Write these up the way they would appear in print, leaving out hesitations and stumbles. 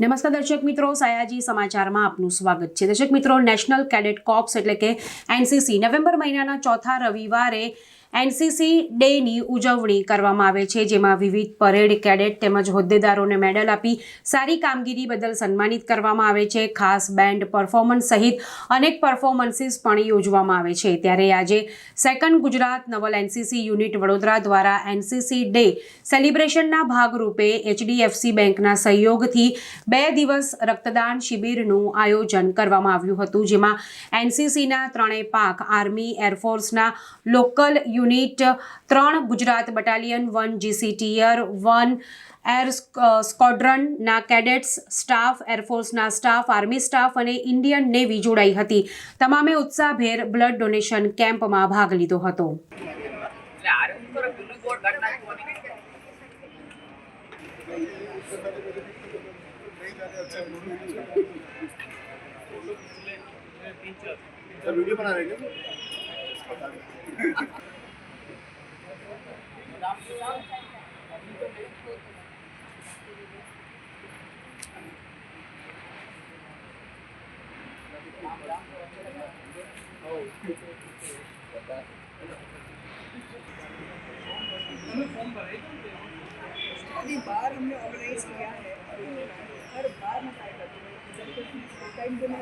નમસ્કાર દર્શક મિત્રો, સયાજી સમાચારમાં આપનું સ્વાગત છે। દર્શક મિત્રો, નેશનલ કેડેટ કોર્પ્સ એટલે કે એનસીસી નવેમ્બર મહિનાના ચોથા રવિવારે એનસીસી ડેની ઉજવણી કરવામાં આવે છે, જેમાં વિવિધ પરેડ, કેડેટ તેમજ હોદ્દેદારોને મેડલ આપી સારી કામગીરી બદલ સન્માનિત કરવામાં આવે છે। ખાસ બેન્ડ પરફોર્મન્સ સહિત અનેક પરફોર્મન્સીસ પણ યોજવામાં આવે છે। ત્યારે આજે સેકન્ડ ગુજરાત નવલ એનસીસી યુનિટ વડોદરા દ્વારા એનસીસી ડે સેલિબ્રેશનના ભાગરૂપે એચડીએફસી બેંકના સહયોગથી 2 દિવસ રક્તદાન શિબિરનું આયોજન કરવામાં આવ્યું હતું, જેમાં એનસીસીના ત્રણેય પાંખ, આર્મી, એરફોર્સના local unit, 3 Gujarat battalion, 1 GC TR 1 air સ્ક્વોડ્રનના કેડેટ્સ, સ્ટાફ, એરફોર્સના સ્ટાફ, આર્મી સ્ટાફ અને ઇન્ડિયન નેવી જોડાઈ હતી। તમામે ઉત્સાહભેર બ્લડ ડોનેશન કેમ્પમાં ભાગ લીધો હતો। वीडियो बना रहे हैं अभी बार हमने ऑर्गेनाइज किया है, हर बार में ट्राई करते हैं जब तक टाइम देना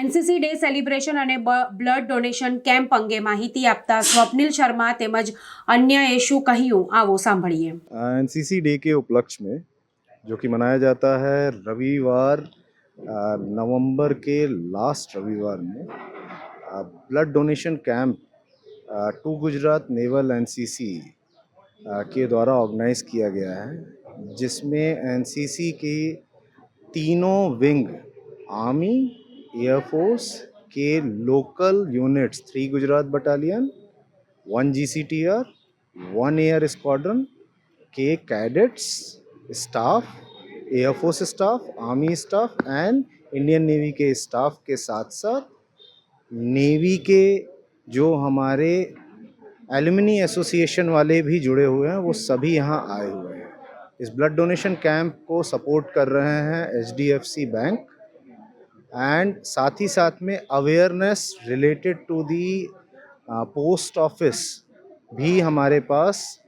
એનસીસી ડે સેલિબ્રેશન અને બ્લડ ડોનેશન કેમ્પ અંગે માહિતી આપતા સ્વપ્નિલ શર્मा તેમજ અન્યએ શું કહ્યું, આવો સાંભળીએ। एनसीसी डे के उपलक्ष्य में जो कि मनाया जाता है रविवार, नवंबर के लास्ट रविवार में blood donation camp 2 Gujarat naval NCC के द्वारा ऑर्गेनाइज किया गया है, जिसमें एनसीसी की तीनों विंग, आर्मी, एयरफोर्स के local units, 3 Gujarat battalion, 1 GCTR, 1 air squadron के cadets, staff, air force staff, army staff and Indian navy के स्टाफ के साथ साथ नेवी के जो हमारे एलुमनी एसोसिएशन वाले भी जुड़े हुए हैं, वो सभी यहाँ आए हुए हैं। इस ब्लड डोनेशन कैंप को सपोर्ट कर रहे हैं एचडीएफसी बैंक, एंड साथ ही साथ में awareness related to the post office भी हमारे पास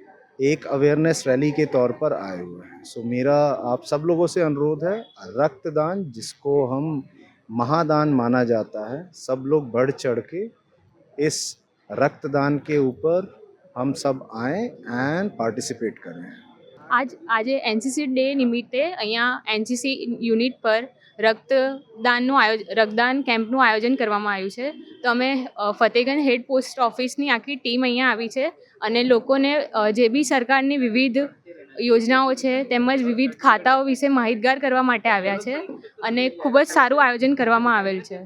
एक अवेयरनेस रैली के तौर पर आए हुए हैं। सो मेरा आप सब लोगों से अनुरोध है, रक्तदान जिसको हम महादान माना जाता है, सब लोग बढ़ चढ़ के इस रक्तदान के ऊपर हम सब आएँ एंड पार्टिसिपेट करें। આજે એનસીસી ડે નિમિત્તે અહીંયા એનસીસી યુનિટ પર રક્તદાન કેમ્પનું આયોજન કરવામાં આવ્યું છે। તો અમે ફતેગંજ હેડ પોસ્ટ ઓફિસની આખી ટીમ અહીંયા આવી છે અને લોકોને જે બી સરકારની વિવિધ યોજનાઓ છે તેમજ વિવિધ ખાતાઓ વિશે માહિતગાર કરવા માટે આવ્યા છે અને ખૂબ જ સારું આયોજન કરવામાં આવેલ છે।